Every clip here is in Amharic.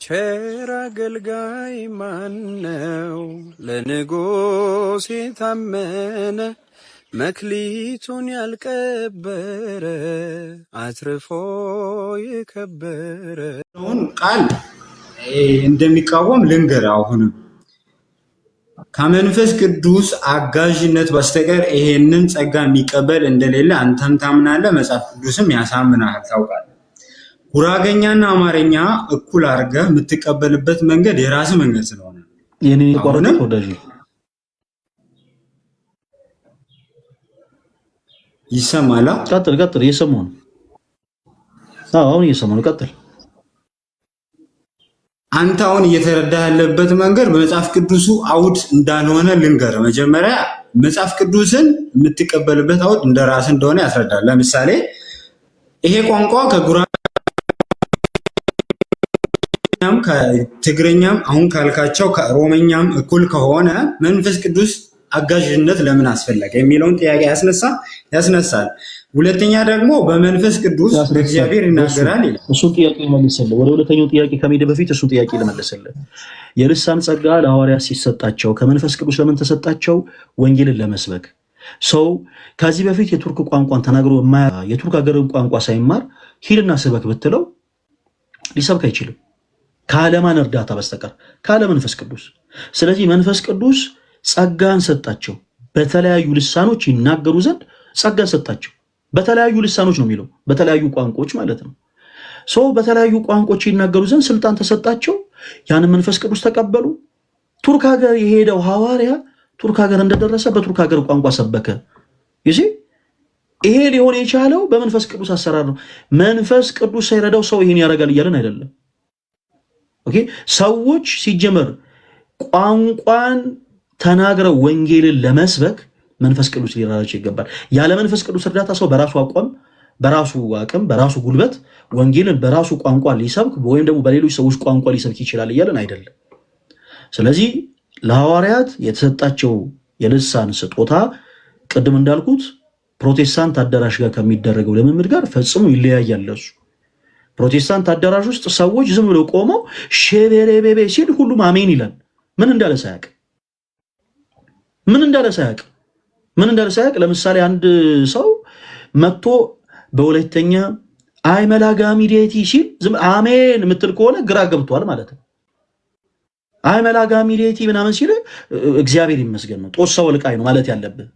ቸር አገልጋይ ማነው? ለንጉሥ የታመነ መክሊቱን ያልቀበረ አትርፎ የከበረ ቃል እንደሚቃወም ልንገር። አሁንም ከመንፈስ ቅዱስ አጋዥነት በስተቀር ይሄንን ጸጋ የሚቀበል እንደሌለ አንተም ታምናለህ፣ መጽሐፍ ቅዱስም ያሳምናል። ታውቃለህ። ጉራገኛና አማርኛ እኩል አድርገህ የምትቀበልበት መንገድ የራስ መንገድ ስለሆነ የኔን ይቆርጥ ወዳጅ ይሰማላ። ቀጥል እየሰማሁ ነው። አሁን እየሰማሁ ነው። ቀጥል። አንተ አሁን እየተረዳህ ያለበት መንገድ በመጽሐፍ ቅዱሱ አውድ እንዳልሆነ ልንገር። መጀመሪያ መጽሐፍ ቅዱስን የምትቀበልበት አውድ እንደራስ እንደሆነ ያስረዳል። ለምሳሌ ይሄ ቋንቋ ከጉራጌኛም ከትግረኛም አሁን ካልካቸው ከሮመኛም እኩል ከሆነ መንፈስ ቅዱስ አጋዥነት ለምን አስፈለገ የሚለውን ጥያቄ ያስነሳል። ሁለተኛ ደግሞ በመንፈስ ቅዱስ እግዚአብሔር ይናገራል ይላል። እሱን ጥያቄ ልመልስልህ። ወደ ሁለተኛው ጥያቄ ከመሄድ በፊት እሱን ጥያቄ ልመልስልህ። የልሳን ጸጋ ለሐዋርያት ሲሰጣቸው ከመንፈስ ቅዱስ ለምን ተሰጣቸው? ወንጌልን ለመስበክ። ሰው ከዚህ በፊት የቱርክ ቋንቋን ተናግሮ የቱርክ ሀገርን ቋንቋ ሳይማር ሂድና ስበክ ብትለው ሊሰብክ አይችልም፣ ከዓለማን እርዳታ በስተቀር ካለ መንፈስ ቅዱስ። ስለዚህ መንፈስ ቅዱስ ጸጋን ሰጣቸው፣ በተለያዩ ልሳኖች ይናገሩ ዘንድ ጸጋን ሰጣቸው። በተለያዩ ልሳኖች ነው የሚለው፣ በተለያዩ ቋንቋዎች ማለት ነው። ሰው በተለያዩ ቋንቋዎች ይናገሩ ዘንድ ስልጣን ተሰጣቸው። ያንን መንፈስ ቅዱስ ተቀበሉ። ቱርክ ሀገር የሄደው ሐዋርያ ቱርክ ሀገር እንደደረሰ በቱርክ ሀገር ቋንቋ ሰበከ። ይሄ ሊሆን የቻለው በመንፈስ ቅዱስ አሰራር ነው። መንፈስ ቅዱስ ሳይረዳው ሰው ይሄን ያደርጋል እያለን አይደለም። ኦኬ። ሰዎች ሲጀመር ቋንቋን ተናግረው ወንጌልን ለመስበክ መንፈስ ቅዱስ ሊረዳቸው ይገባል። ያለ መንፈስ ቅዱስ እርዳታ ሰው በራሱ አቋም፣ በራሱ አቅም፣ በራሱ ጉልበት ወንጌልን በራሱ ቋንቋ ሊሰብክ ወይም ደግሞ በሌሎች ሰዎች ቋንቋ ሊሰብክ ይችላል እያለን አይደለም። ስለዚህ ለሐዋርያት የተሰጣቸው የልሳን ስጦታ ቅድም እንዳልኩት ፕሮቴስታንት አዳራሽ ጋር ከሚደረገው ልምምድ ጋር ፈጽሞ ይለያያል። እሱ ፕሮቴስታንት አዳራሽ ውስጥ ሰዎች ዝም ብለው ቆመው ሼቤሬቤቤ ሲል ሁሉም አሜን ይላል። ምን እንዳለ ሳያውቅ ለምሳሌ አንድ ሰው መጥቶ በሁለተኛ አይ መላጋሚ ዴቲ ሲል አሜን የምትል ከሆነ ግራ ገብቷል ማለት ነው። አይ መላጋሚ ዴቲ ምናምን ሲል እግዚአብሔር ይመስገን ነው፣ ጦሳ ወልቃይ ነው ማለት ያለብህ።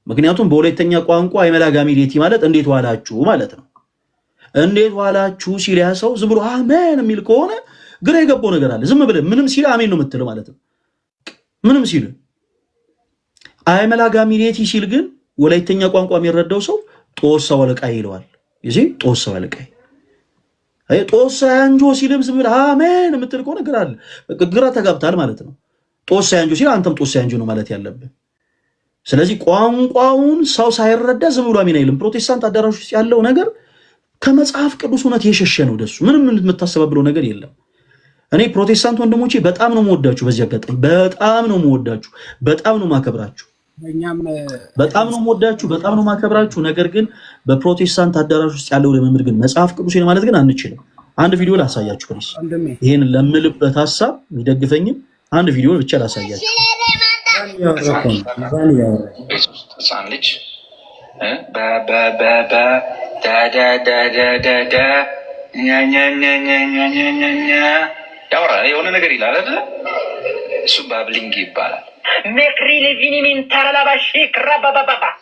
ምክንያቱም በሁለተኛ ቋንቋ አይ መላጋሚ ዴቲ ማለት እንዴት ዋላችሁ ማለት ነው። እንዴት ዋላችሁ ሲል ያ ሰው ዝም ብሎ አሜን የሚል ከሆነ ግራ የገባው ነገር አለ። ዝም ብለህ ምንም ሲል አሜን ነው የምትለው ማለት ነው። ምንም ሲል አይ መላጋሚ ዴቲ ሲል ግን ወላይተኛ ቋንቋ የሚረዳው ሰው ጦሳ ወልቃይ ይለዋል። እዚህ ጦሳ ወልቃይ ጦሳ ያንጆ ሲልም ዝም ብለህ አሜን የምትል ከሆነ ግራ ተጋብታል ማለት ነው። ጦሳ ያንጆ ሲል አንተም ጦሳ ያንጆ ነው ማለት ያለብህ። ስለዚህ ቋንቋውን ሰው ሳይረዳ ዝም ብሎ አሜን አይልም። ፕሮቴስታንት አዳራሽ ውስጥ ያለው ነገር ከመጽሐፍ ቅዱስ እውነት የሸሸ ነው። ደሱ ምንም የምታስተባብለው ነገር የለም። እኔ ፕሮቴስታንት ወንድሞቼ በጣም ነው የምወዳችሁ። በዚህ አጋጣሚ በጣም ነው የምወዳችሁ፣ በጣም ነው የማከብራችሁ፣ በጣም ነው የምወዳችሁ፣ በጣም ነው የማከብራችሁ። ነገር ግን በፕሮቴስታንት አዳራሽ ውስጥ ያለው ልምምድ ግን መጽሐፍ ቅዱስ ማለት ግን አንችልም። አንድ ቪዲዮ ላሳያችሁ ፕሊስ። ይሄን ለምልበት ሐሳብ የሚደግፈኝም አንድ ቪዲዮ ብቻ ላሳያችሁ። ህፃን ልጅ ያወራ የሆነ ነገር ይላል አይደለ? እሱ ባብሊንግ ይባላል።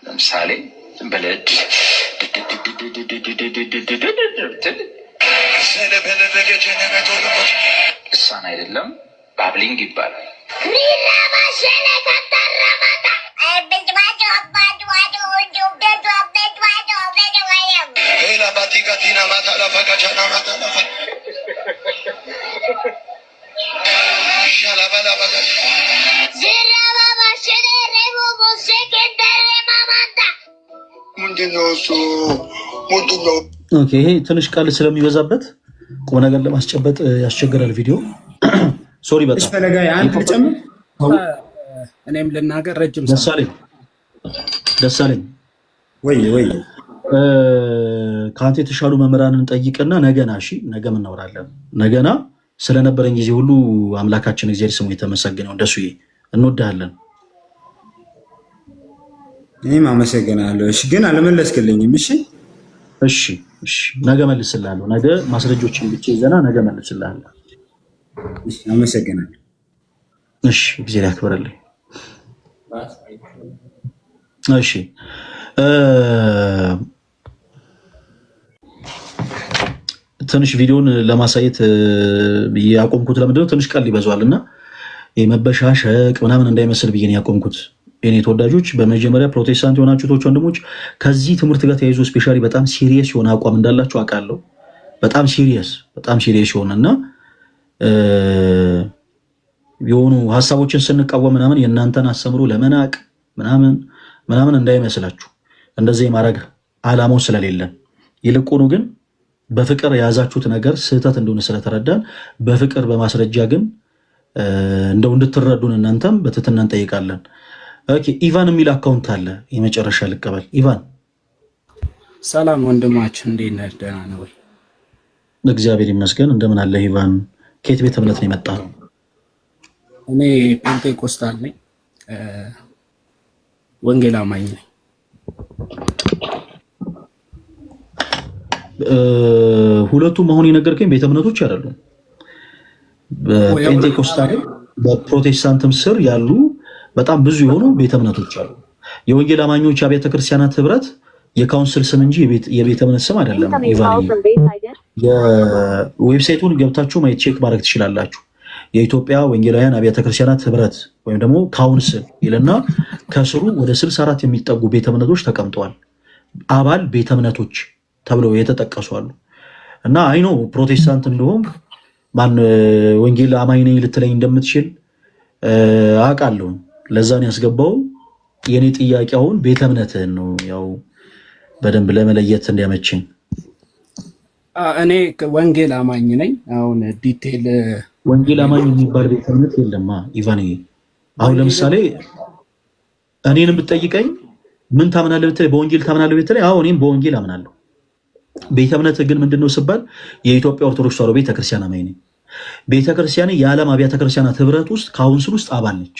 ለምሳሌ በለድ እሳን አይደለም ባብሊንግ ይባላል። ይሄ ትንሽ ቃል ስለሚበዛበት ቁም ነገር ለማስጨበጥ ያስቸግራል ቪዲዮ። ሶሪ በጣም እኔም ልናገር። ረጅም ደሳለኝ ወይ ከአንተ የተሻሉ መምህራንን ጠይቅና ነገና፣ እሺ ነገ እናወራለን። ነገና ስለነበረን ጊዜ ሁሉ አምላካችን እግዚአብሔር ስሙ የተመሰገነው። እንደሱዬ እንወዳለን። እኔም አመሰግናለሁ። እሺ ግን አልመለስክልኝም። እሺ ነገ መልስልሃለሁ። ነገ ማስረጃዎችን ብቻ ይዘና ነገ መልስልሃለሁ። እሺ አመሰግናለሁ። እሺ እግዚአብሔር ያክብርልኝ። እሺ ትንሽ ቪዲዮን ለማሳየት ያቆምኩት ለምንድነው? ትንሽ ቀል ይበዛዋል እና የመበሻሸቅ ምናምን እንዳይመስል ብዬ ነው ያቆምኩት። የኔ ተወዳጆች፣ በመጀመሪያ ፕሮቴስታንት የሆናችሁ ወንድሞች ከዚህ ትምህርት ጋር ተያይዞ ስፔሻሊ በጣም ሲሪየስ የሆነ አቋም እንዳላችሁ አውቃለሁ። በጣም ሲሪየስ የሆነ እና የሆኑ ሀሳቦችን ስንቃወም ምናምን የእናንተን አስተምሮ ለመናቅ ምናምን እንዳይመስላችሁ። እንደዚህ የማድረግ አላማው ስለሌለን ይልቁኑ ግን በፍቅር የያዛችሁት ነገር ስህተት እንደሆነ ስለተረዳን በፍቅር በማስረጃ ግን እንደው እንድትረዱን እናንተም በትህትና እንጠይቃለን። ኦኬ ኢቫን የሚል አካውንት አለ። የመጨረሻ ልቀበል። ኢቫን ሰላም ወንድማችን፣ እንዴት ነህ? ደህና ነህ ወይ? እግዚአብሔር ይመስገን። እንደምን አለ ኢቫን? ከየት ቤተ እምነት ነው የመጣው? እኔ ፔንቴኮስታል ነኝ፣ ወንጌል አማኝ ነኝ። ሁለቱም አሁን የነገርከኝ ቤተ እምነቶች አይደሉም። በፔንቴኮስታል በፕሮቴስታንትም ስር ያሉ በጣም ብዙ የሆኑ ቤተ እምነቶች አሉ። የወንጌል አማኞች አብያተ ክርስቲያናት ህብረት የካውንስል ስም እንጂ የቤተ እምነት ስም አይደለም። ኢቫን የዌብሳይቱን ገብታችሁ ማየት ቼክ ማድረግ ትችላላችሁ። የኢትዮጵያ ወንጌላውያን አብያተ ክርስቲያናት ህብረት ወይም ደግሞ ካውንስል ይልና ከስሩ ወደ 64 የሚጠጉ ቤተ እምነቶች ተቀምጠዋል። አባል ቤተ እምነቶች ተብለው የተጠቀሱ አሉ። እና አይኖ ፕሮቴስታንት እንደሆን ማን ወንጌል አማኝ ነኝ ልትለኝ እንደምትችል አውቃለሁ። ለዛን ያስገባው የኔ ጥያቄ አሁን ቤተ እምነትህን ነው፣ ያው በደንብ ለመለየት እንዲያመችኝ። እኔ ወንጌል አማኝ ነኝ። አሁን ዲቴል ወንጌል አማኝ የሚባል ቤተ እምነት የለማ ኢቫን። አሁን ለምሳሌ እኔን ብትጠይቀኝ ምን ታምናለህ ብትለኝ፣ በወንጌል ታምናለህ ብትለኝ፣ አዎ እኔም በወንጌል አምናለሁ። ቤተ እምነት ግን ምንድነው ስባል የኢትዮጵያ ኦርቶዶክስ ተዋሕዶ ቤተክርስቲያን አማኝ ነኝ። ቤተክርስቲያን የዓለም አብያተ ክርስቲያናት ህብረት ውስጥ ካውንስል ውስጥ አባል ነች።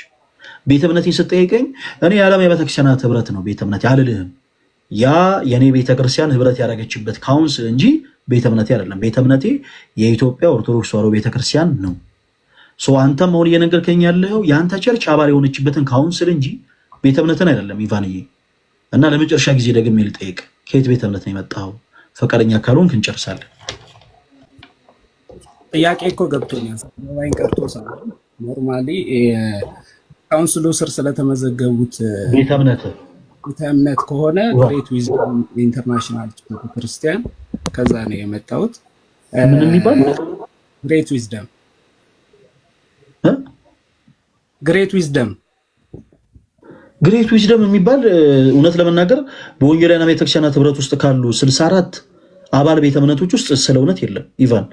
ቤተ እምነቴን ስጠይቀኝ እኔ የዓለም አብያተ ክርስቲያናት ህብረት ነው ቤተ እምነቴ አልልህም። ያ የኔ ቤተክርስቲያን ህብረት ያደረገችበት ካውንስል እንጂ ቤተ እምነቴ አይደለም። ቤተ እምነቴ የኢትዮጵያ ኦርቶዶክስ ተዋሕዶ ቤተክርስቲያን ነው። አንተም አሁን እየነገርከኝ ያለው የአንተ ቸርች አባል የሆነችበትን ካውንስል እንጂ ቤተ እምነትን አይደለም ኢቫንዬ። እና ለመጨረሻ ጊዜ ደግሜ ልጠይቅ፣ ከየት ቤተ እምነት ነው የመጣው? ፈቃደኛ ካልሆንክ እንጨርሳለን። ጥያቄ እኮ ገብቶኛል። ዋይን ቀርቶ ሳይሆን ኖርማሊ ካውንስሉ ስር ስለተመዘገቡት ቤተ እምነት ከሆነ ግሬት ዊዝደም ኢንተርናሽናል ቤተክርስቲያን ከዛ ነው የመጣሁት። ምን የሚባል ግሬት ዊዝደም የሚባል እውነት ለመናገር በወንጌላውያን ቤተክርስቲያናት ህብረት ውስጥ ካሉ 64 አባል ቤተ እምነቶች ውስጥ ስለ እውነት የለም። ኢቫን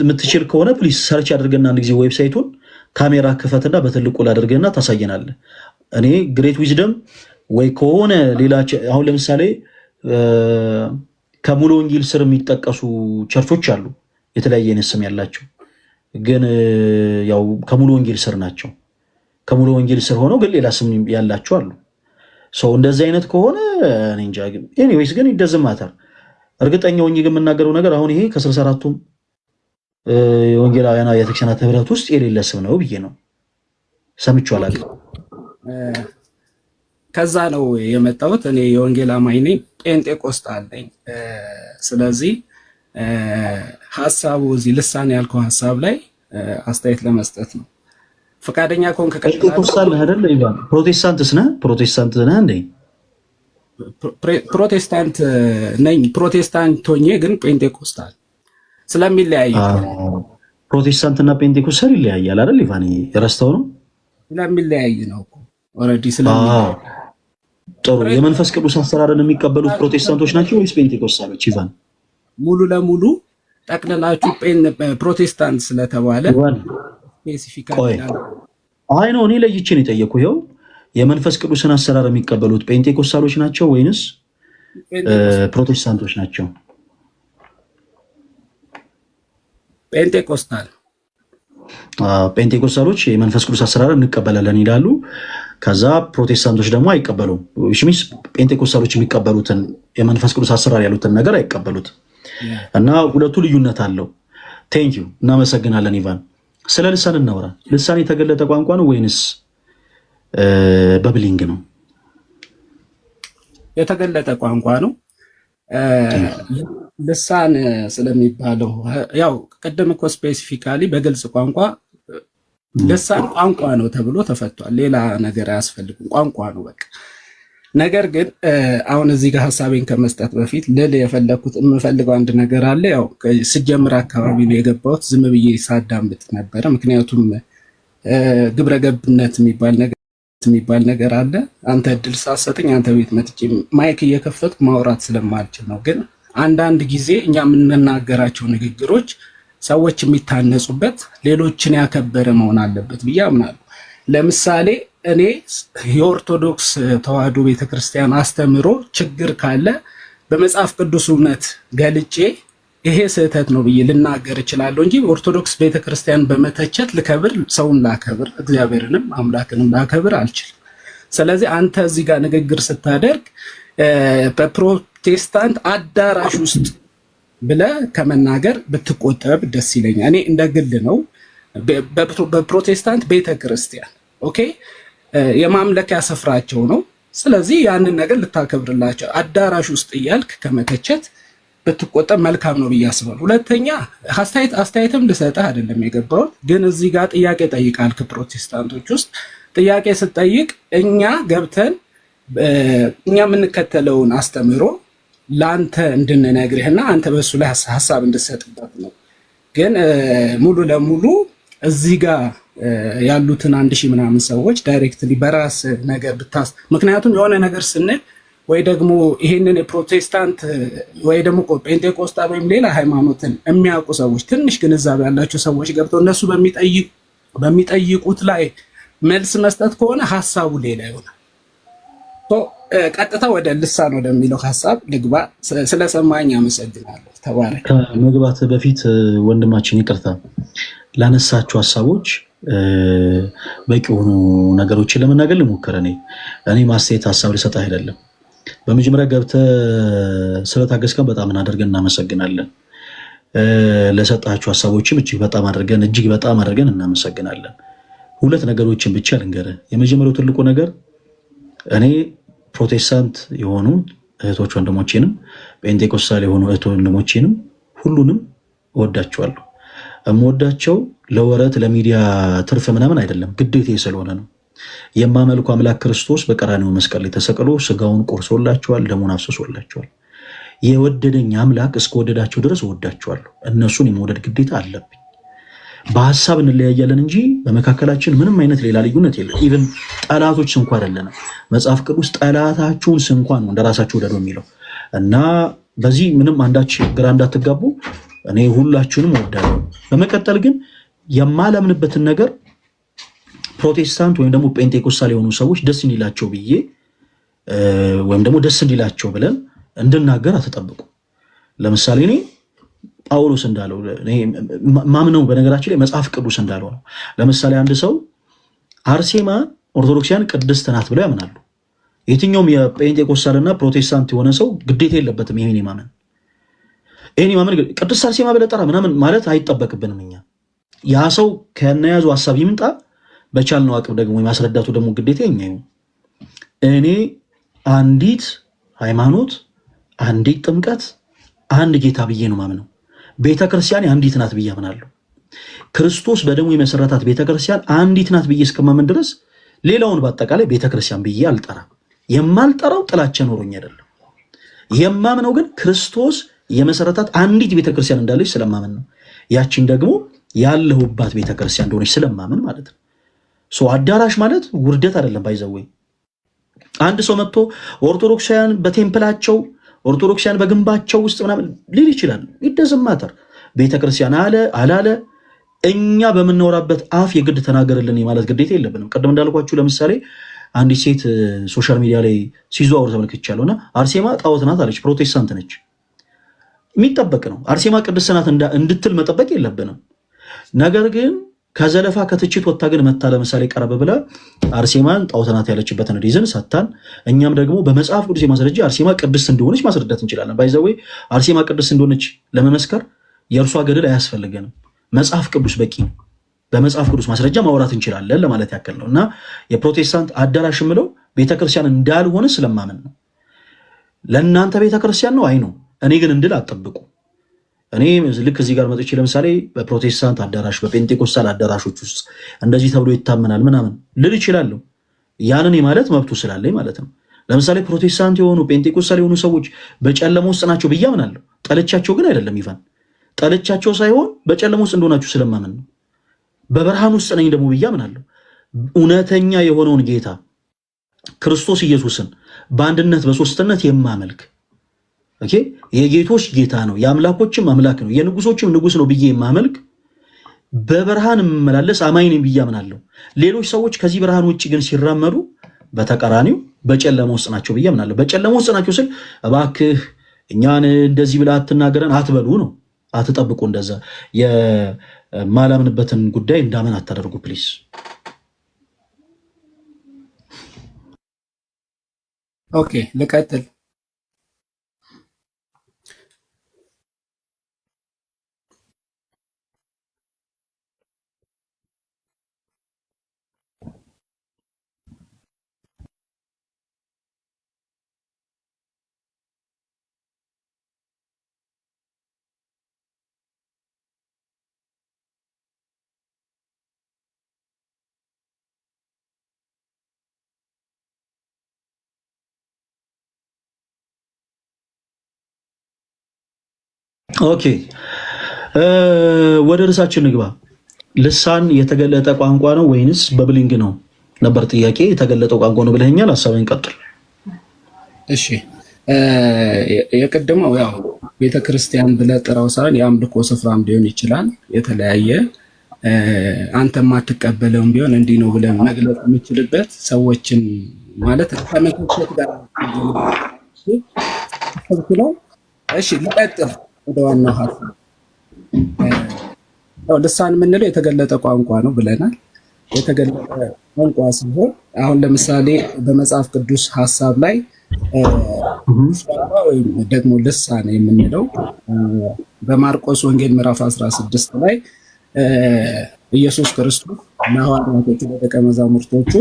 የምትችል ከሆነ ፕሊስ ሰርች አድርገና አንድ ጊዜ ዌብሳይቱን ካሜራ ክፈትና በትልቁ ላድርገና ታሳየናለህ። እኔ ግሬት ዊዝደም ወይ ከሆነ ሌላ አሁን ለምሳሌ ከሙሉ ወንጌል ስር የሚጠቀሱ ቸርቾች አሉ፣ የተለያየ አይነት ስም ያላቸው ግን ያው ከሙሉ ወንጌል ስር ናቸው። ከሙሉ ወንጌል ስር ሆነው ግን ሌላ ስም ያላቸው አሉ። እንደዚህ አይነት ከሆነ እኔ እንጃ። ኤኒዌይስ ግን ይደዝማታል። እርግጠኛ ሆኜ ግን የምናገረው ነገር አሁን ይሄ ከ64ቱም የወንጌላውያን አብያተ ክርስቲያናት ህብረት ውስጥ የሌለ ስም ነው ብዬ ነው ሰምቼው አላውቅም። ከዛ ነው የመጣሁት። እኔ የወንጌል አማኝ ነኝ፣ ጴንጤቆስጣል ነኝ። ስለዚህ ሀሳቡ እዚህ ልሳን ያልከው ሀሳብ ላይ አስተያየት ለመስጠት ነው። ፈቃደኛ ከሆንክ ጴንጤቆስጣል ነህ አይደል? ኢቫን ፕሮቴስታንትስ ነህ? ፕሮቴስታንት ነህ እንዴ? ፕሮቴስታንት ነኝ። ፕሮቴስታንት ሆኜ ግን ጴንጤቆስጣል ስለሚለያይ ፕሮቴስታንት እና ጴንጤቆስጣል ይለያያል አይደል? ኢቫን ረስተው ነው ስለሚለያይ ነው እኮ ኦልሬዲ ስለሚለያይ። ጥሩ። የመንፈስ ቅዱስ አሰራርን የሚቀበሉት ፕሮቴስታንቶች ናቸው ወይስ ጴንጤቆስጣሎች? ኢቫን ሙሉ ለሙሉ ጠቅልላችሁ ፕሮቴስታንት ስለተባለ ስፔሲፊካሊ አይ ነው እኔ ለይቼ ነው የጠየኩህ። ይኸው የመንፈስ ቅዱስን አሰራር የሚቀበሉት ጴንጤቆስጣሎች ናቸው ወይንስ ፕሮቴስታንቶች ናቸው? ጴንጤቆስጣል ጴንጤቆስታሎች የመንፈስ ቅዱስ አሰራር እንቀበላለን ይላሉ። ከዛ ፕሮቴስታንቶች ደግሞ አይቀበሉም። ሽሚስ ጴንጤቆስታሎች የሚቀበሉትን የመንፈስ ቅዱስ አሰራር ያሉትን ነገር አይቀበሉት እና ሁለቱ ልዩነት አለው። ቴንኪዩ እናመሰግናለን። ኢቫን ስለ ልሳን እናውራ። ልሳን የተገለጠ ቋንቋ ነው ወይንስ በብሊንግ ነው? የተገለጠ ቋንቋ ነው። ልሳን ስለሚባለው ያው ቅድም እኮ ስፔሲፊካሊ በግልጽ ቋንቋ ልሳን ቋንቋ ነው ተብሎ ተፈቷል። ሌላ ነገር አያስፈልግም፣ ቋንቋ ነው በቃ። ነገር ግን አሁን እዚህ ጋር ሀሳቤን ከመስጠት በፊት ልል የምፈልገው አንድ ነገር አለ። ያው ስጀምር አካባቢ ነው የገባሁት፣ ዝም ብዬ ሳዳምጥ ነበረ። ምክንያቱም ግብረ ገብነት የሚባል ነገር አለ። አንተ እድል ሳሰጥኝ አንተ ቤት መጥቼ ማይክ እየከፈትኩ ማውራት ስለማልችል ነው። ግን አንዳንድ ጊዜ እኛ የምንናገራቸው ንግግሮች ሰዎች የሚታነጹበት፣ ሌሎችን ያከበረ መሆን አለበት ብዬ አምናለሁ። ለምሳሌ እኔ የኦርቶዶክስ ተዋሕዶ ቤተክርስቲያን አስተምሮ ችግር ካለ በመጽሐፍ ቅዱስ እውነት ገልጬ ይሄ ስህተት ነው ብዬ ልናገር እችላለሁ እንጂ ኦርቶዶክስ ቤተክርስቲያን በመተቸት ልከብር፣ ሰውን ላከብር፣ እግዚአብሔርንም አምላክንም ላከብር አልችልም። ስለዚህ አንተ እዚህ ጋር ንግግር ስታደርግ በፕሮቴስታንት አዳራሽ ውስጥ ብለህ ከመናገር ብትቆጠብ ደስ ይለኛል። እኔ እንደ ግል ነው። በፕሮቴስታንት ቤተክርስቲያን ኦኬ የማምለኪያ ስፍራቸው ነው። ስለዚህ ያንን ነገር ልታከብርላቸው አዳራሽ ውስጥ እያልክ ከመተቸት ብትቆጠብ መልካም ነው ብዬ አስባለሁ። ሁለተኛ አስተያየትም ልሰጥህ አይደለም የገባሁት፣ ግን እዚህ ጋር ጥያቄ ጠይቃል። ከፕሮቴስታንቶች ውስጥ ጥያቄ ስጠይቅ እኛ ገብተን እኛ የምንከተለውን አስተምሮ ለአንተ እንድንነግርህና አንተ በሱ ላይ ሀሳብ እንድሰጥበት ነው። ግን ሙሉ ለሙሉ እዚህ ጋር ያሉትን 1000 ምናምን ሰዎች ዳይሬክትሊ በራስ ነገር ምክንያቱም የሆነ ነገር ስንል ወይ ደግሞ ይሄንን የፕሮቴስታንት ወይ ደግሞ ጴንጤቆስጣል ወይም ሌላ ሃይማኖትን የሚያውቁ ሰዎች ትንሽ ግንዛቤ ያላቸው ሰዎች ገብተው እነሱ በሚጠይቁት ላይ መልስ መስጠት ከሆነ ሀሳቡ ሌላ ይሆናል። ቀጥታ ወደ ልሳን ወደሚለው ሀሳብ ልግባ። ስለሰማኝ አመሰግናለሁ። ተባረክ። ከመግባት በፊት ወንድማችን ይቅርታ ላነሳቸው ሀሳቦች በቂ የሆኑ ነገሮችን ለመናገር ልሞክር። እኔ ማስተያየት ሀሳብ ልሰጥ አይደለም። በመጀመሪያ ገብተህ ስለታገስከን በጣም እናመሰግናለን። ለሰጣችሁ ሀሳቦችም እጅግ በጣም አድርገን እናመሰግናለን። ሁለት ነገሮችን ብቻ ልንገርህ። የመጀመሪያው ትልቁ ነገር እኔ ፕሮቴስታንት የሆኑ እህቶች ወንድሞቼንም ጴንጤቆስታል የሆኑ እህት ወንድሞቼንም ሁሉንም እወዳቸዋለሁ። የምወዳቸው ለወረት ለሚዲያ ትርፍ ምናምን አይደለም፣ ግዴታ ስለሆነ ነው። የማመልኩ አምላክ ክርስቶስ በቀራንዮ መስቀል ላይ ተሰቅሎ ስጋውን ቆርሶላቸዋል፣ ደሙን አፍስሶላቸዋል። የወደደኝ አምላክ እስከወደዳቸው ድረስ እወዳቸዋለሁ። እነሱን የመውደድ ግዴታ አለብኝ። በሀሳብ እንለያያለን እንጂ በመካከላችን ምንም አይነት ሌላ ልዩነት የለም። ኢቨን ጠላቶች እንኳ አይደለንም። መጽሐፍ ቅዱስ ጠላታችሁን እንኳን ነው እንደራሳችሁ ውደዱ የሚለው እና በዚህ ምንም አንዳች ግራ እንዳትጋቡ እኔ ሁላችሁንም እወዳለሁ። በመቀጠል ግን የማላምንበትን ነገር ፕሮቴስታንት ወይም ደግሞ ጴንጤቆስታል የሆኑ ሰዎች ደስ እንዲላቸው ብዬ ወይም ደግሞ ደስ እንዲላቸው ብለን እንድናገር አትጠብቁ። ለምሳሌ እኔ ጳውሎስ እንዳለው ማምነው በነገራችን ላይ መጽሐፍ ቅዱስ እንዳለው ነው። ለምሳሌ አንድ ሰው አርሴማ ኦርቶዶክሲያን ቅድስት ናት ብለው ያምናሉ። የትኛውም የጴንጤቆስታልና ፕሮቴስታንት የሆነ ሰው ግዴታ የለበትም ይሄን ማመን ቅድስት አርሴማ ብለህ ጠራ ምናምን ማለት አይጠበቅብንም። እኛ ያ ሰው ከነያዙ ሀሳብ ይምጣ፣ በቻልነው አቅም ደግሞ የማስረዳቱ ደግሞ ግዴታ የኛ ይሁን። እኔ አንዲት ሃይማኖት፣ አንዲት ጥምቀት፣ አንድ ጌታ ብዬ ነው ማምነው። ቤተክርስቲያን አንዲት ናት ብዬ አምናለሁ። ክርስቶስ በደሙ የመሰረታት ቤተክርስቲያን አንዲት ናት ብዬ እስከማመን ድረስ ሌላውን በአጠቃላይ ቤተክርስቲያን ብዬ አልጠራም። የማልጠራው ጥላቻ ኖሮኝ አይደለም። የማምነው ግን ክርስቶስ የመሰረታት አንዲት ቤተክርስቲያን እንዳለች ስለማመን ነው። ያችን ደግሞ ያለሁባት ቤተክርስቲያን እንደሆነች ስለማመን ማለት ነው። አዳራሽ ማለት ውርደት አይደለም። ባይዘወይ አንድ ሰው መጥቶ ኦርቶዶክሳውያን በቴምፕላቸው ኦርቶዶክሳውያን በግንባቸው ውስጥ ምናምን ሊል ይችላል። ይደዝማተር ቤተክርስቲያን አላለ እኛ በምናወራበት አፍ የግድ ተናገርልን ማለት ግዴታ የለብንም። ቀደም እንዳልኳችሁ ለምሳሌ አንዲት ሴት ሶሻል ሚዲያ ላይ ሲዘዋወር ተመልክቻለሁና አርሴማ ጣዖት ናት አለች። ፕሮቴስታንት ነች። የሚጠበቅ ነው። አርሴማ ቅድስት ናት እንድትል መጠበቅ የለብንም። ነገር ግን ከዘለፋ ከትችት ወጣ ግን መታ ለምሳሌ ቀረበ ብለ አርሴማን ጣዖት ናት ያለችበትን ሪዝን ሰጥታን እኛም ደግሞ በመጽሐፍ ቅዱስ የማስረጃ አርሴማ ቅድስት እንደሆነች ማስረዳት እንችላለን። ባይዘዌ አርሴማ ቅድስት እንደሆነች ለመመስከር የእርሷ ገድል አያስፈልገንም። መጽሐፍ ቅዱስ በቂ ነው። በመጽሐፍ ቅዱስ ማስረጃ ማውራት እንችላለን ለማለት ያክል ነው። እና የፕሮቴስታንት አዳራሽ ምለው ቤተክርስቲያን እንዳልሆነ ስለማመን ነው። ለእናንተ ቤተክርስቲያን ነው አይ ነው። እኔ ግን እንድል አትጠብቁ። እኔ ልክ እዚህ ጋር መጥቼ ለምሳሌ በፕሮቴስታንት አዳራሽ በጴንጤቆስታል አዳራሾች ውስጥ እንደዚህ ተብሎ ይታመናል ምናምን ልል ይችላለሁ። ያንን ማለት መብቱ ስላለኝ ማለት ነው። ለምሳሌ ፕሮቴስታንት የሆኑ ጴንጤቆስታል የሆኑ ሰዎች በጨለማ ውስጥ ናቸው ብዬ አምናለሁ። ጠልቻቸው ግን አይደለም። ይፋን ጠልቻቸው ሳይሆን በጨለማ ውስጥ እንደሆናችሁ ስለማመን ነው። በብርሃን ውስጥ ነኝ ደግሞ ብዬ አምናለሁ። እውነተኛ የሆነውን ጌታ ክርስቶስ ኢየሱስን በአንድነት በሶስትነት የማመልክ ኦኬ፣ የጌቶች ጌታ ነው፣ የአምላኮችም አምላክ ነው፣ የንጉሶችም ንጉስ ነው ብዬ የማመልክ በብርሃን የምመላለስ አማኝ ነኝ ብዬ አምናለሁ። ሌሎች ሰዎች ከዚህ ብርሃን ውጭ ግን ሲራመዱ በተቃራኒው በጨለማ ውስጥ ናቸው ብዬ አምናለሁ። በጨለማ ውስጥ ናቸው ስል እባክህ እኛን እንደዚህ ብለህ አትናገረን አትበሉ ነው። አትጠብቁ። እንደዛ የማላምንበትን ጉዳይ እንዳምን አታደርጉ ፕሊዝ። ኦኬ ልቀጥል። ኦኬ ወደ ርዕሳችን ንግባ። ልሳን የተገለጠ ቋንቋ ነው ወይንስ በብሊንግ ነው ነበር ጥያቄ። የተገለጠው ቋንቋ ነው ብለኸኛል። ሐሳብን ቀጥል። እሺ የቀደመው ያው ቤተክርስቲያን ብለህ ጥራው ሳይሆን የአምልኮ ስፍራም ሊሆን ይችላል። የተለያየ አንተ ማትቀበለውም ቢሆን እንዲህ ነው ብለን መግለጽ የምችልበት ሰዎችን ማለት ከመተቸት ጋር ነው። እሺ ልቀጥል ወደ ዋናው ሀሳብ። ልሳን የምንለው የተገለጠ ቋንቋ ነው ብለናል። የተገለጠ ቋንቋ ሲሆን አሁን ለምሳሌ በመጽሐፍ ቅዱስ ሀሳብ ላይ ወይም ደግሞ ልሳን የምንለው በማርቆስ ወንጌል ምዕራፍ 16 ላይ ኢየሱስ ክርስቶስ ለሐዋርያቶቹ ለደቀ መዛሙርቶቹ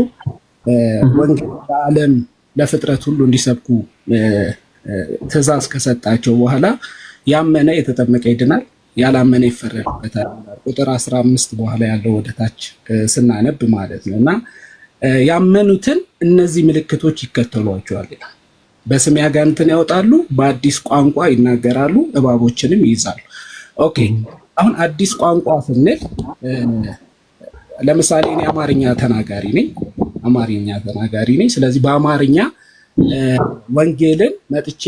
ወንጌል ለዓለም ለፍጥረት ሁሉ እንዲሰብኩ ትእዛዝ ከሰጣቸው በኋላ ያመነ የተጠመቀ ይድናል፣ ያላመነ ይፈረድበታል። ቁጥር 15 በኋላ ያለው ወደታች ስናነብ ማለት ነው። እና ያመኑትን እነዚህ ምልክቶች ይከተሏቸዋል ይላል። በስሜ አጋንንትን ያወጣሉ፣ በአዲስ ቋንቋ ይናገራሉ፣ እባቦችንም ይይዛሉ። ኦኬ አሁን አዲስ ቋንቋ ስንል ለምሳሌ እኔ አማርኛ ተናጋሪ ነኝ። ስለዚህ በአማርኛ ወንጌልን መጥቼ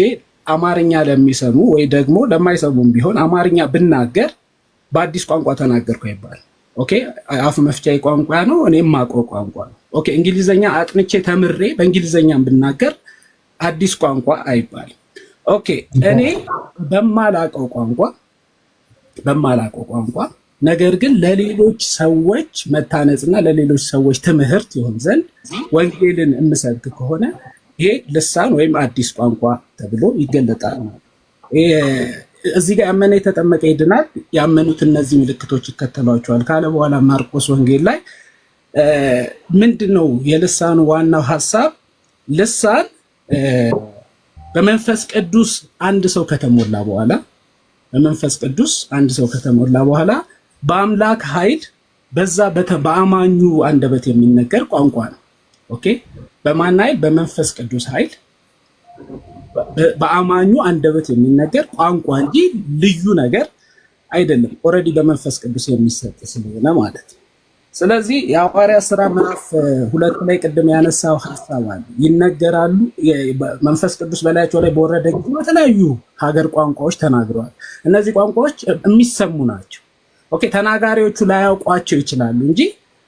አማርኛ ለሚሰሙ ወይ ደግሞ ለማይሰሙም ቢሆን አማርኛ ብናገር በአዲስ ቋንቋ ተናገርኩ ይባላል። ኦኬ አፍ መፍቻዬ ቋንቋ ነው፣ እኔም ማውቀው ቋንቋ ነው። ኦኬ እንግሊዘኛ አጥንቼ ተምሬ በእንግሊዘኛም ብናገር አዲስ ቋንቋ አይባልም። ኦኬ እኔ በማላውቀው ቋንቋ ነገር ግን ለሌሎች ሰዎች መታነጽና ለሌሎች ሰዎች ትምህርት ይሆን ዘንድ ወንጌልን እምሰብክ ከሆነ ይሄ ልሳን ወይም አዲስ ቋንቋ ተብሎ ይገለጣል። እዚህ ጋር ያመነ የተጠመቀ ይድናል፣ ያመኑት እነዚህ ምልክቶች ይከተሏቸዋል ካለ በኋላ ማርቆስ ወንጌል ላይ ምንድነው የልሳኑ ዋናው ሐሳብ? ልሳን በመንፈስ ቅዱስ አንድ ሰው ከተሞላ በኋላ በአምላክ ኃይል በዛ በአማኙ አንደበት የሚነገር ቋንቋ ነው። ኦኬ በማን ኃይል? በመንፈስ ቅዱስ ኃይል በአማኙ አንደበት የሚነገር ቋንቋ እንጂ ልዩ ነገር አይደለም። ኦልሬዲ በመንፈስ ቅዱስ የሚሰጥ ስለሆነ ማለት ነው። ስለዚህ የሐዋርያት ሥራ ምዕራፍ 2 ላይ ቅድም ያነሳው ሐሳብ አለ። ይነገራሉ፣ መንፈስ ቅዱስ በላያቸው ላይ በወረደ ጊዜ በተለያዩ ሀገር ቋንቋዎች ተናግረዋል። እነዚህ ቋንቋዎች የሚሰሙ ናቸው። ኦኬ ተናጋሪዎቹ ላያውቋቸው ይችላሉ እንጂ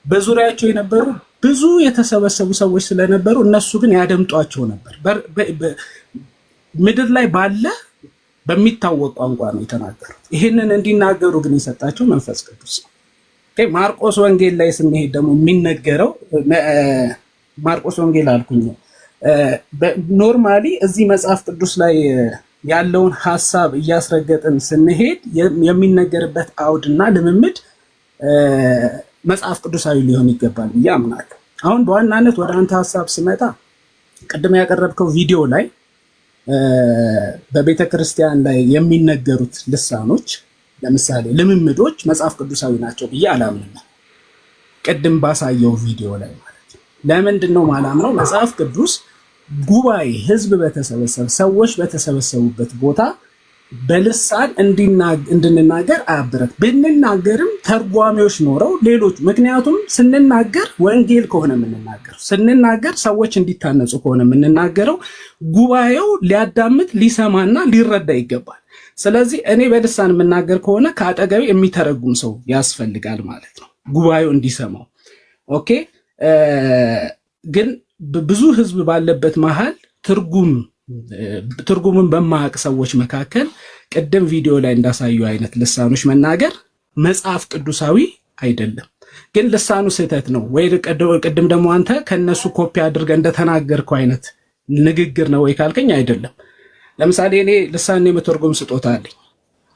በዙሪያቸው የነበሩ ብዙ የተሰበሰቡ ሰዎች ስለነበሩ እነሱ ግን ያደምጧቸው ነበር። ምድር ላይ ባለ በሚታወቅ ቋንቋ ነው የተናገሩት። ይህንን እንዲናገሩ ግን የሰጣቸው መንፈስ ቅዱስ ነው። ኦኬ ማርቆስ ወንጌል ላይ ስንሄድ ደግሞ የሚነገረው ማርቆስ ወንጌል አልኩኝ። ኖርማሊ እዚህ መጽሐፍ ቅዱስ ላይ ያለውን ሐሳብ እያስረገጥን ስንሄድ የሚነገርበት አውድና ልምምድ መጽሐፍ ቅዱሳዊ ሊሆን ይገባል ብዬ አምናለሁ። አሁን በዋናነት ወደ አንተ ሐሳብ ስመጣ ቅድም ያቀረብከው ቪዲዮ ላይ በቤተ ክርስቲያን ላይ የሚነገሩት ልሳኖች ለምሳሌ ልምምዶች መጽሐፍ ቅዱሳዊ ናቸው ብዬ አላምንም። ቅድም ባሳየው ቪዲዮ ላይ ማለት ነው። ለምንድን ነው ማላምነው? መጽሐፍ ቅዱስ ጉባኤ ህዝብ በተሰበሰበ ሰዎች በተሰበሰቡበት ቦታ በልሳን እንድንናገር አያበረት ብንናገርም ተርጓሚዎች ኖረው ሌሎች ምክንያቱም ስንናገር ወንጌል ከሆነ የምንናገር ስንናገር ሰዎች እንዲታነጹ ከሆነ የምንናገረው ጉባኤው ሊያዳምጥ ሊሰማና ሊረዳ ይገባል። ስለዚህ እኔ በልሳን የምናገር ከሆነ ከአጠገቤ የሚተረጉም ሰው ያስፈልጋል ማለት ነው ጉባኤው እንዲሰማው። ኦኬ ግን ብዙ ህዝብ ባለበት መሃል ትርጉምን በማያውቅ ሰዎች መካከል ቅድም ቪዲዮ ላይ እንዳሳዩ አይነት ልሳኖች መናገር መጽሐፍ ቅዱሳዊ አይደለም። ግን ልሳኑ ስህተት ነው ወይ ቅድም ደግሞ አንተ ከነሱ ኮፒ አድርገህ እንደተናገርከው አይነት ንግግር ነው ወይ ካልከኝ አይደለም። ለምሳሌ እኔ ልሳን የመተርጎም ስጦታ አለኝ።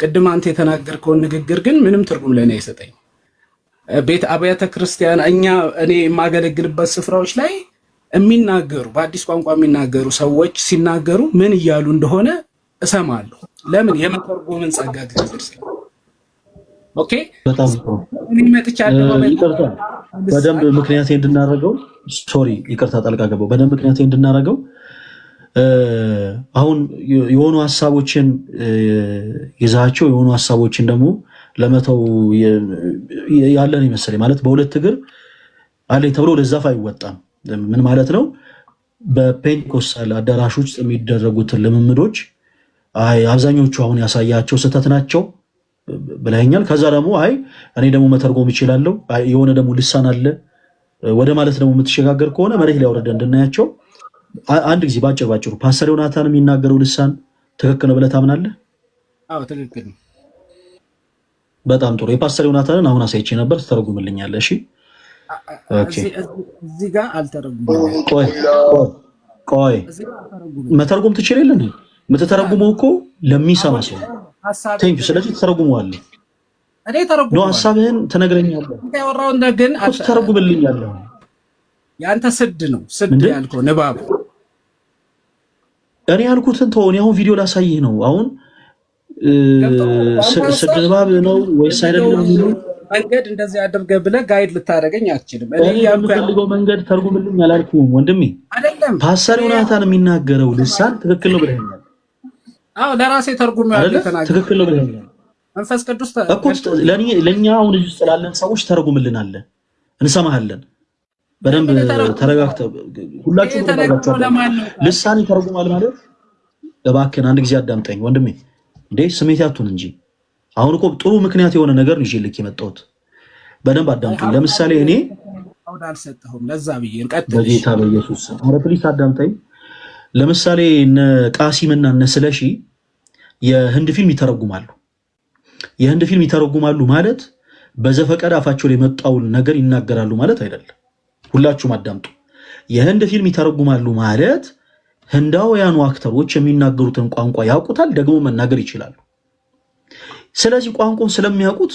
ቅድም አንተ የተናገርከውን ንግግር ግን ምንም ትርጉም ለኔ አይሰጠኝ። ቤት አብያተ ክርስቲያን እኔ የማገለግልበት ስፍራዎች ላይ የሚናገሩ በአዲስ ቋንቋ የሚናገሩ ሰዎች ሲናገሩ ምን እያሉ እንደሆነ እሰማለሁ። ለምን? የመተርጎምን ጸጋ እግዚአብሔር ስለ ኦኬ በጣም ይቅርታ በደንብ ምክንያት እንድናረገው ይቅርታ ጣልቃ ገባው። በደንብ ምክንያት እንድናረገው አሁን የሆኑ ሐሳቦችን ይዛቸው የሆኑ ሐሳቦችን ደግሞ ለመተው ያለን ይመስለኝ ማለት በሁለት እግር አለኝ ተብሎ ለዛፍ አይወጣም። ምን ማለት ነው? በፔንቴኮስታል አዳራሽ ውስጥ የሚደረጉትን ልምምዶች አብዛኞቹ አሁን ያሳያቸው ስህተት ናቸው ብለኸኛል። ከዛ ደግሞ እኔ ደግሞ መተርጎም እችላለሁ የሆነ ደግሞ ልሳን አለ ወደ ማለት ደግሞ የምትሸጋገር ከሆነ መሬት ላይ አውርደን እንድናያቸው አንድ ጊዜ ባጭሩ ፓስተር ዮናታን የሚናገረው ልሳን ትክክል ነው ብለህ ታምናለህ? አዎ ትክክል ነው። በጣም ጥሩ። የፓስተር ዮናታንን አሁን አሳይቼ ነበር፣ ትተረጉምልኛለህ? እሺ እዚህ ጋር አልተረጉምም። ቆይ መተርጎም ትችል የለን? የምትተረጉመው እኮ ለሚሰማ ሰው ቴንክ ዩ። ስለዚህ ትተረጉመዋለህ። እኔ ተረጉመዋለሁ ነው ሐሳብህን ትነግረኛለህ። ያወራውን ግን ትተረጉምልኛለህ። ያንተ ስድ ነው ስድ ያልከው ንባብ እኔ ያልኩትን ተወው። አሁን ቪዲዮ ላሳይህ ነው። አሁን ስድ ንባብ ነው ወይስ አይደለም? መንገድ እንደዚህ አድርገህ ብለህ ጋይድ ልታደርገኝ አትችልም። እኔ የምፈልገው መንገድ ተርጉምልኝ አላልኩም ወንድሜ። አይደለም ፓስተር ዮናታን የሚናገረው ልሳን ትክክል ነው ብለኸኛል። አዎ ለራሴ ተርጉም ያለ ተናገር ትክክል ነው ብለኸኛል። መንፈስ ቅዱስ እኮ ለኛ አሁን እዚህ ውስጥ ላለን ሰዎች ተርጉምልን አለ እንሰማሃለን። በደንብ ተረጋግተህ ሁላችሁም ተረጋግታችሁ ልሳን ይተርጉማል ማለት እባክህን አንድ ጊዜ አዳምጠኝ ወንድሜ። እንዴ ስሜት ያቱን እንጂ አሁን እኮ ጥሩ ምክንያት የሆነ ነገር ነው ይዤልክ የመጣሁት። በደንብ አዳምጠኝ። ለምሳሌ እኔ አውድ አልሰጠሁም ለዛ ብዬ እንቀጥል። በጌታ በኢየሱስ ኧረ ፕሊስ አዳምጠኝ። ለምሳሌ እነ ቃሲምና እነ ስለሺ የህንድ ፊልም ይተረጉማሉ። የህንድ ፊልም ይተረጉማሉ ማለት በዘፈቀደ አፋቸው ላይ የመጣውን ነገር ይናገራሉ ማለት አይደለም። ሁላችሁም አዳምጡ። የህንድ ፊልም ይተረጉማሉ ማለት ህንዳውያኑ አክተሮች የሚናገሩትን ቋንቋ ያውቁታል፣ ደግሞ መናገር ይችላሉ። ስለዚህ ቋንቋውን ስለሚያውቁት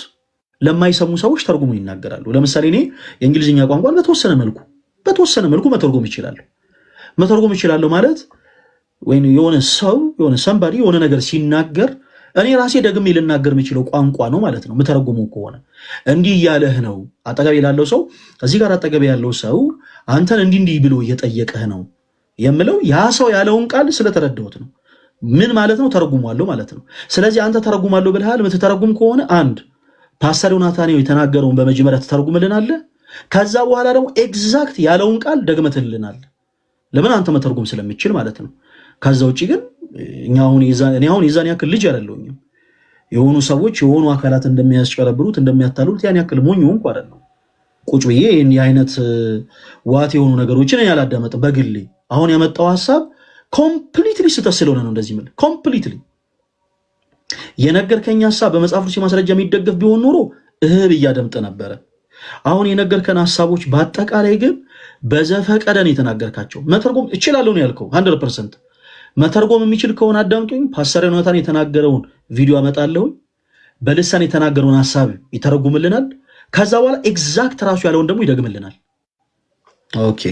ለማይሰሙ ሰዎች ተርጉሙ ይናገራሉ። ለምሳሌ እኔ የእንግሊዝኛ ቋንቋን በተወሰነ መልኩ መተርጎም ይችላለሁ። መተርጎም ይችላለሁ ማለት ወይ የሆነ ሰው ሰምባዲ የሆነ ነገር ሲናገር እኔ ራሴ ደግሜ ልናገር የምችለው ቋንቋ ነው ማለት ነው። መተርጎሙ ከሆነ እንዲህ እያለህ ነው አጠገቤ ላለው ሰው እዚህ ጋር አጠገቤ ያለው ሰው አንተን እንዲህ ብሎ እየጠየቀህ ነው የምለው ያ ሰው ያለውን ቃል ስለተረዳሁት ነው። ምን ማለት ነው? ተረጉማለሁ ማለት ነው። ስለዚህ አንተ ተረጉማለሁ ብለሃል። የምትተረጉም ከሆነ አንድ ፓስተር ዮናታን የተናገረውን በመጀመሪያ ትተረጉምልናለህ። ከዛ በኋላ ደግሞ ኤግዛክት ያለውን ቃል ደግመትልናል። ለምን? አንተ መተርጎም ስለምችል ማለት ነው። ከዛ ውጪ ግን እኔ አሁን የዛን ያክል ልጅ አይደለሁኝም። የሆኑ ሰዎች የሆኑ አካላት እንደሚያስጨረብሩት እንደሚያታሉት ያን ያክል ሞኝ ሆንኩ አይደለም። ቁጭ ብዬ የአይነት ዋት የሆኑ ነገሮችን ያላዳመጥም በግሌ አሁን ያመጣው ሐሳብ ኮምፕሊትሊ ስህተት ስለሆነ ነው እንደዚህ የምልህ። ኮምፕሊትሊ የነገርከኝ ሐሳብ በመጽሐፍ ቅዱስ ማስረጃ የሚደገፍ ቢሆን ኖሮ ብዬ አደምጥ ነበረ። አሁን የነገርከን ሐሳቦች በአጠቃላይ ግን በዘፈቀደ ነው የተናገርካቸው። መተርጎም እችላለሁ ነው ያልከው 100%። መተርጎም የሚችል ከሆነ አዳምጡኝ። ፓስተር ዮናታን የተናገረውን ቪዲዮ አመጣለሁ። በልሳን የተናገረውን ሐሳብ ይተረጉምልናል። ከዛ በኋላ ኤግዛክት ራሱ ያለውን ደግሞ ይደግምልናል። ኦኬ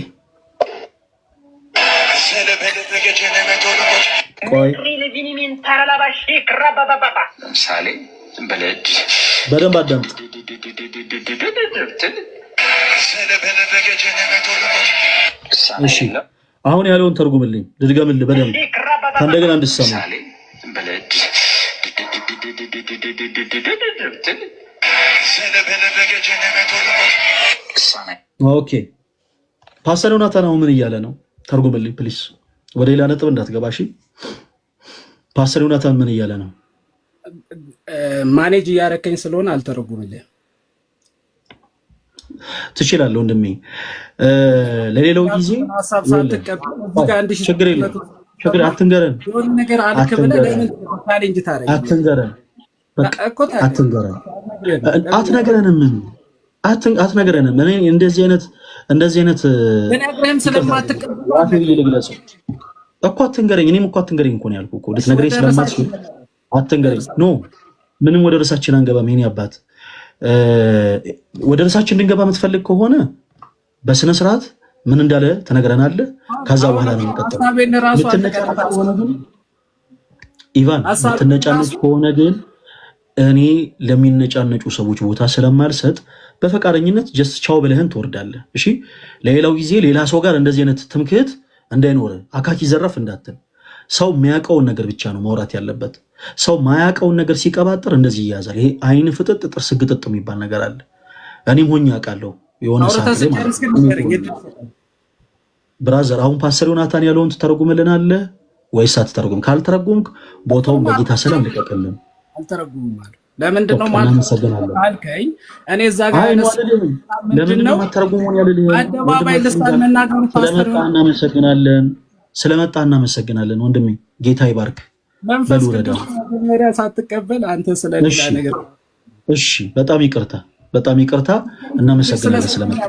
ቆይ ለምሳሌ በለድ በደንብ አዳምጥ። እሺ አሁን ያለውን ተርጉምልኝ፣ ልድገምልህ በደንብ ከእንደገና እንድትሰማ። ኦኬ ፓስተር ዮናታን አሁን ምን እያለ ነው? ተርጉምልኝ ፕሊስ፣ ወደ ሌላ ነጥብ እንዳትገባሽ። ፓስተር ዮናታን ምን እያለ ነው? ማኔጅ እያረከኝ ስለሆነ አልተረጉምልህ። ትችላለህ ወንድሜ። ለሌላው ጊዜ ችግር የለም። ችግር አትንገረን፣ አትንገረን፣ አትነግረንም፣ አትነግረንም። እኔ እንደዚህ አይነት ልግለጽ እኮ አትንገረኝ። እኔም እኮ አትንገረኝ እኮ ነው ያልኩህ እኮ ልትነግረኝ ስለማትችል አትንገረኝ። ኖ ምንም ወደ ርዕሳችን አንገባም። የእኔ አባት ወደ ርዕሳችን እንድንገባ የምትፈልግ ከሆነ በስነ ስርዓት ምን እንዳለ ተነግረናለህ። ከዛ በኋላ ነው የምንቀጥለው። ኢቫን የምትነጫነጭ ከሆነ ግን እኔ ለሚነጫነጩ ሰዎች ቦታ ስለማልሰጥ በፈቃደኝነት ጀስት ቻው ብለህን ትወርዳለህ። እሺ ለሌላው ጊዜ ሌላ ሰው ጋር እንደዚህ አይነት ትምክህት እንዳይኖር አካኪ ዘረፍ እንዳትል። ሰው የሚያውቀውን ነገር ብቻ ነው ማውራት ያለበት። ሰው ማያውቀውን ነገር ሲቀባጥር እንደዚህ ይያዛል። ይሄ አይን ፍጥጥ ጥርስ ግጥጥ የሚባል ነገር አለ። እኔም ሆኜ አውቃለሁ የሆነ ሰዓት ላይ ማለት ብራዘር። አሁን ፓስተር ዮናታን ያለውን ትተረጉምልናለህ ወይስ አትተረጉም? ካልተረጉምክ ቦታውን በጌታ ሰላም ልቀቅልን። አልተረጉምም ማለት ለምንድን ነው ማለት አልከኝ። እኔ እዛ ጋር ለምን ነው ማተረጉሙን ያለልህ? አደባባይ ልሳን መናገሩ ፓስተር ስለመጣ እናመሰግናለን ወንድሜ። ጌታ ይባርክ። መንፈስ ቅዱስ መጀመሪያ ሳትቀበል አንተ ስለሌላ ነገር እሺ፣ በጣም ይቅርታ፣ በጣም ይቅርታ። እናመሰግናለን ስለመጣ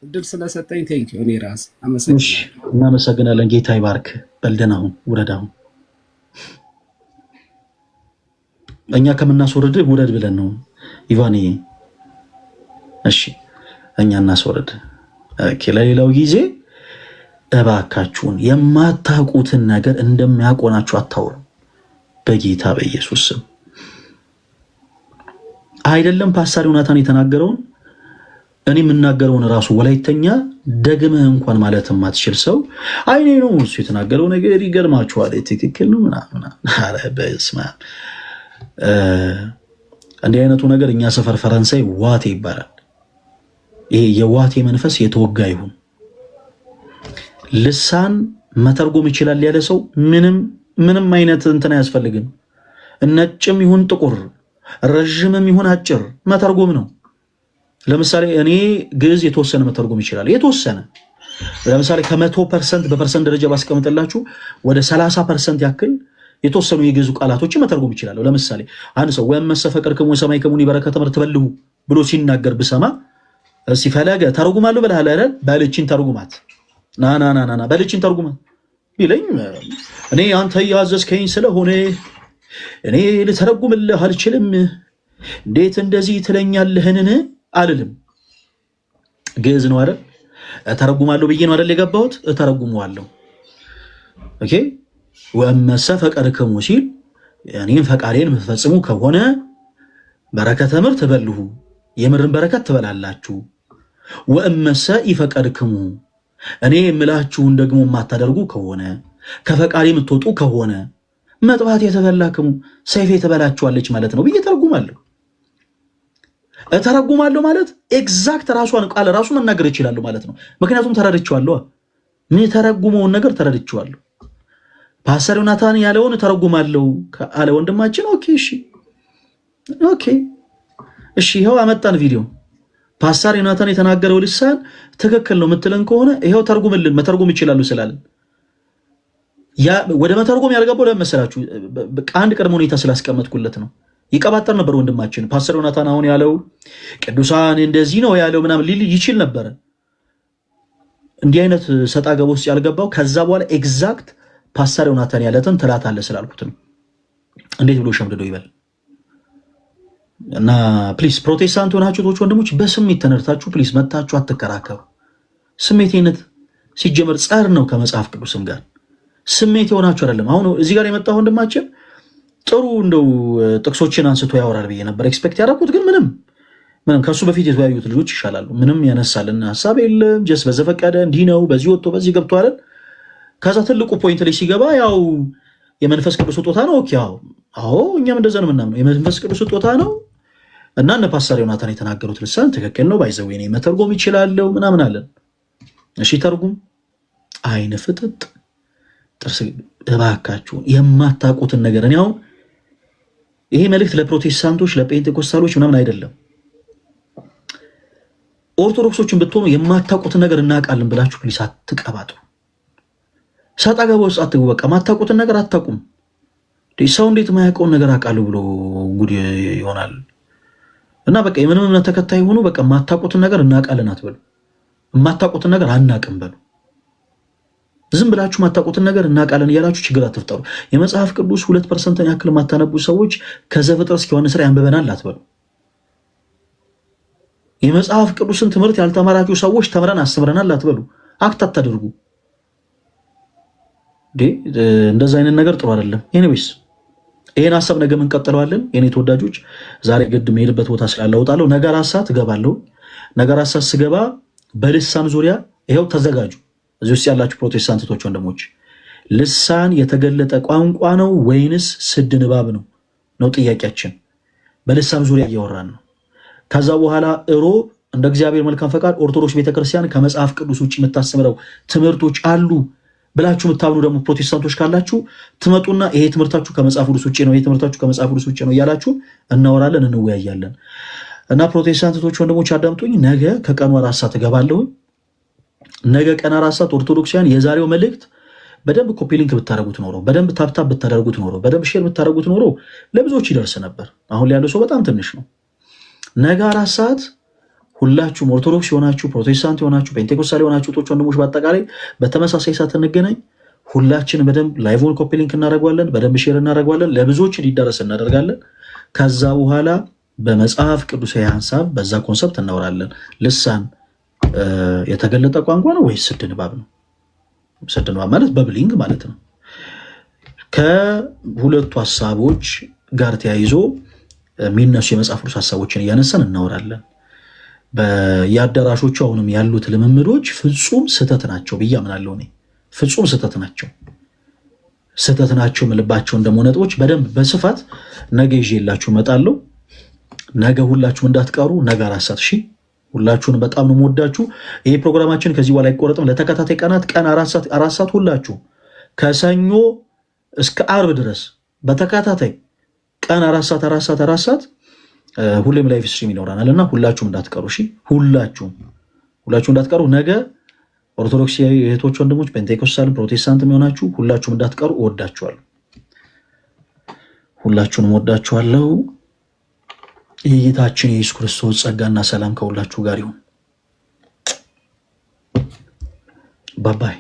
እድል ስለሰጠኝ ቴንኪው። እኔ ራስ አመሰግናለሁ። እናመሰግናለን። ጌታ ይባርክ። በልደን አሁን ውረድ። አሁን እኛ ከምናስወርድህ ውረድ ብለን ነው ኢቫን። እሺ እኛ እናስወርድ። ኦኬ ለሌላው ጊዜ እባካችሁን የማታውቁትን ነገር እንደሚያቆናችሁ አታውሩ። በጌታ በኢየሱስ ስም አይደለም ፓስተር ዮናታን የተናገረውን እኔ የምናገረውን ራሱ ወላይተኛ ደግመህ እንኳን ማለት የማትችል ሰው አይኔ ነው እሱ የተናገረው ነገር ይገርማችኋል፣ ትክክል ነው ምናምን። ኧረ በስመ አብ። እንዲህ አይነቱ ነገር እኛ ሰፈር ፈረንሳይ ዋቴ ይባላል። ይሄ የዋቴ መንፈስ የተወጋ ይሁን። ልሳን መተርጎም ይችላል ያለ ሰው ምንም አይነት እንትን አያስፈልግም። ነጭም ይሁን ጥቁር፣ ረዥምም ይሁን አጭር መተርጎም ነው። ለምሳሌ እኔ ግዕዝ የተወሰነ መተርጎም ይችላል። የተወሰነ ለምሳሌ ከ100% በፐርሰንት ደረጃ ባስቀምጥላችሁ ወደ 30% ያክል የተወሰኑ የግዕዝ ቃላቶችን መተርጎም ይችላለሁ። ለምሳሌ አንድ ሰው ወይም መሰፈቀርክሙ ሰማይከሙኒ በረከተ ምሕረት ትበልሁ ብሎ ሲናገር ብሰማ ሲፈለገ ተርጉማለሁ ብለሃል አይደል? በልችን ተርጉማት ና በልችን ተርጉማት ቢለኝ እኔ አንተ ያዘዝከኝ ስለሆነ እኔ ልተረጉምልህ አልችልም። እንዴት እንደዚህ ትለኛለህንን አልልም። ግዕዝ ነው አይደል? ተረጉማለሁ ብዬ ነው አይደል የገባሁት? ተረጉመዋለሁ። ኦኬ ወመሰ ፈቀድክሙ ሲል እኔም ፈቃዴን የምትፈጽሙ ከሆነ በረከተ ምሕረት ትበልሁ የምድርን በረከት ትበላላችሁ። ወእመሰ ኢፈቀድክሙ እኔ የምላችሁን ደግሞ የማታደርጉ ከሆነ ከፈቃዴ የምትወጡ ከሆነ መጥባት የተበላክሙ ሰይፍ የተበላችኋለች ማለት ነው ብዬ ተረጉማለሁ ማለት ኤግዛክት ራሷን ቃል ራሱ መናገር ይችላሉ ማለት ነው። ምክንያቱም ተረድቼዋለሁ። ተረጉመውን ነገር ተረድቼዋለሁ። ፓስተር ዮናታን ያለውን ተረጉማለሁ አለ ወንድማችን። ኦኬ እሺ ይኸው አመጣን ቪዲዮ። ፓስተር ዮናታን የተናገረው ልሳን ትክክል ነው የምትለን ከሆነ ይኸው ተርጉምልን፣ መተርጎም ይችላሉ ስላለን ያ ወደ መተርጎም ያልገባው ለምን መሰላችሁ? አንድ ቅድመ ሁኔታ ስላስቀመጥኩለት ነው። ይቀባጠር ነበር ወንድማችን ፓስተር ዮናታን አሁን ያለው ቅዱሳን እንደዚህ ነው ያለው ምናምን ሊል ይችል ነበር። እንዲህ አይነት ሰጣ ገባ ውስጥ ያልገባው ከዛ በኋላ ኤግዛክት ፓስተር ዮናታን ያለትን ትላታለህ ስላልኩት ነው። እንዴት ብሎ ሸምድዶ ይበል እና ፕሊስ ፕሮቴስታንት ሆናችሁ ቶች ወንድሞች በስሜት ተነርታችሁ ፕሊስ መታችሁ አትከራከሩ። ስሜቴነት ሲጀመር ጸር ነው ከመጽሐፍ ቅዱስም ጋር ስሜት የሆናችሁ አይደለም። አሁን እዚህ ጋር የመጣው ወንድማችን ጥሩ እንደው ጥቅሶችን አንስቶ ያወራል ብዬ ነበር ኤክስፔክት ያደረኩት፣ ግን ምንም ከሱ በፊት የተወያዩት ልጆች ይሻላሉ። ምንም ያነሳልን ሐሳብ የለም። ጀስ በዘፈቀደ እንዲህ ነው በዚህ ወጥቶ በዚህ ገብቶ አይደል። ከዛ ትልቁ ፖይንት ላይ ሲገባ ያው የመንፈስ ቅዱስ ስጦታ ነው። ኦኬ አዎ እኛም እንደዛ ነው የምናምነው የመንፈስ ቅዱስ ስጦታ ነው እና እነ ፓስተር ዮናታን የተናገሩት ልሳን ትክክል ነው ባይዘው እኔ መተርጎም ይችላልው ምናምን አለን። እሺ ተርጉም አይነ ፍጥጥ ጥርስ እባካችሁ የማታውቁትን ነገር እኔ አሁን ይሄ መልእክት ለፕሮቴስታንቶች ለጴንጤኮስታሎች ምናምን አይደለም። ኦርቶዶክሶችን ብትሆኑ የማታውቁትን ነገር እናውቃለን ብላችሁ ፕሊስ አትቀባጥሩ። ሰጣ ገባ ውስጥ አትግቡ። በቃ ማታውቁትን ነገር አታውቁም። ሰው እንዴት ማያውቀውን ነገር አውቃለሁ ብሎ ጉድ ይሆናል? እና በቃ የምንም እምነት ተከታይ ሆኑ በቃ ማታውቁትን ነገር እናውቃለን አትበሉ። ማታውቁትን ነገር አናውቅም በሉ። ዝም ብላችሁ ማታውቁትን ነገር እናውቃለን እያላችሁ ችግር አትፍጠሩ። የመጽሐፍ ቅዱስ 2% ያክል ማታነቡ ሰዎች ከዘፍጥረት እስከ ዮሐንስ ራዕይ አንብበናል አትበሉ። የመጽሐፍ ቅዱስን ትምህርት ያልተማራችሁ ሰዎች ተምረን አስተምረናል አትበሉ። አክት አታድርጉ። እንደዛ አይነት ነገር ጥሩ አይደለም። ኤኒዌይስ ይሄን ሐሳብ ነገ እንቀጥለዋለን። የኔ ተወዳጆች ዛሬ ግድ መሄድበት ቦታ ስላላውጣለሁ ነገ 4 ሰዓት እገባለሁ። ነገ 4 ሰዓት ስገባ በልሳን ዙሪያ ይሄው ተዘጋጁ። እዚህ ውስጥ ያላችሁ ፕሮቴስታንቶች ወንድሞች ልሳን የተገለጠ ቋንቋ ነው ወይንስ ስድ ንባብ ነው ነው ጥያቄያችን። በልሳን ዙሪያ እያወራን ነው። ከዛ በኋላ ሮብ እንደ እግዚአብሔር መልካም ፈቃድ ኦርቶዶክስ ቤተክርስቲያን ከመጽሐፍ ቅዱስ ውጭ የምታስተምረው ትምህርቶች አሉ ብላችሁ የምታምኑ ደግሞ ፕሮቴስታንቶች ካላችሁ ትመጡና ይሄ ትምህርታችሁ ከመጽሐፍ ቅዱስ ውጭ ነው፣ ይሄ ትምህርታችሁ ከመጽሐፍ ቅዱስ ውጭ ነው እያላችሁ እናወራለን፣ እንወያያለን። እና ፕሮቴስታንቶች ወንድሞች አዳምጡኝ። ነገ ከቀኑ 4 ሰዓት እገባለሁ። ነገ ቀን 4 ሰዓት ኦርቶዶክሳውያን የዛሬው መልእክት በደንብ ኮፒ ሊንክ ብታደርጉት ኖሮ፣ በደንብ ታፕታፕ ብታደርጉት ኖሮ፣ በደንብ ሼር ብታደርጉት ኖሮ ለብዙዎች ይደርስ ነበር። አሁን ላይ ያለው ሰው በጣም ትንሽ ነው። ነገ 4 ሰዓት ሁላችሁም ኦርቶዶክስ የሆናችሁ ፕሮቴስታንት የሆናችሁ ፔንቴኮስታል የሆናችሁ ቶች ወንድሞች በአጠቃላይ በተመሳሳይ ሰዓት እንገናኝ። ሁላችን በደንብ ላይቭን ኮፒ ሊንክ እናደርጋለን፣ በደንብ ሼር እናደርጋለን፣ ለብዙዎች እንዲደረስ እናደርጋለን። ከዛ በኋላ በመጽሐፍ ቅዱሳዊ ሐሳብ በዛ ኮንሰፕት እናወራለን። ልሳን የተገለጠ ቋንቋ ነው ወይስ ስድ ንባብ ነው? ስድ ንባብ ማለት በብሊንግ ማለት ነው። ከሁለቱ ሐሳቦች ጋር ተያይዞ የሚነሱ የመጽሐፍ ቅዱስ ሐሳቦችን እያነሳን እናወራለን። በየአዳራሾቹ አሁንም ያሉት ልምምዶች ፍጹም ስህተት ናቸው ብዬ አምናለሁ። እኔ ፍጹም ስህተት ናቸው የምልባቸውን ደግሞ ነጥቦች በደንብ በስፋት ነገ ይዤላችሁ እመጣለሁ። ነገ ሁላችሁም እንዳትቀሩ። ነገ 4 ሰዓት። እሺ ሁላችሁን በጣም ነው የምወዳችሁ። ይሄ ፕሮግራማችን ከዚህ በኋላ አይቆረጥም። ለተከታታይ ቀናት ቀን 4 ሰዓት ሁላችሁ ከሰኞ እስከ አርብ ድረስ በተከታታይ ቀን 4 ሰዓት ሁሌም ላይቭ ስትሪም ይኖራናል እና ሁላችሁም እንዳትቀሩ። እሺ ሁላችሁም እንዳትቀሩ። ነገ ኦርቶዶክስ እህቶች ወንድሞች፣ ፔንቴኮስታል ፕሮቴስታንት የሚሆናችሁ ሁላችሁም እንዳትቀሩ። እወዳችኋለሁ። ሁላችሁንም እወዳችኋለሁ። የጌታችን የኢየሱስ ክርስቶስ ጸጋና ሰላም ከሁላችሁ ጋር ይሁን። ባባይ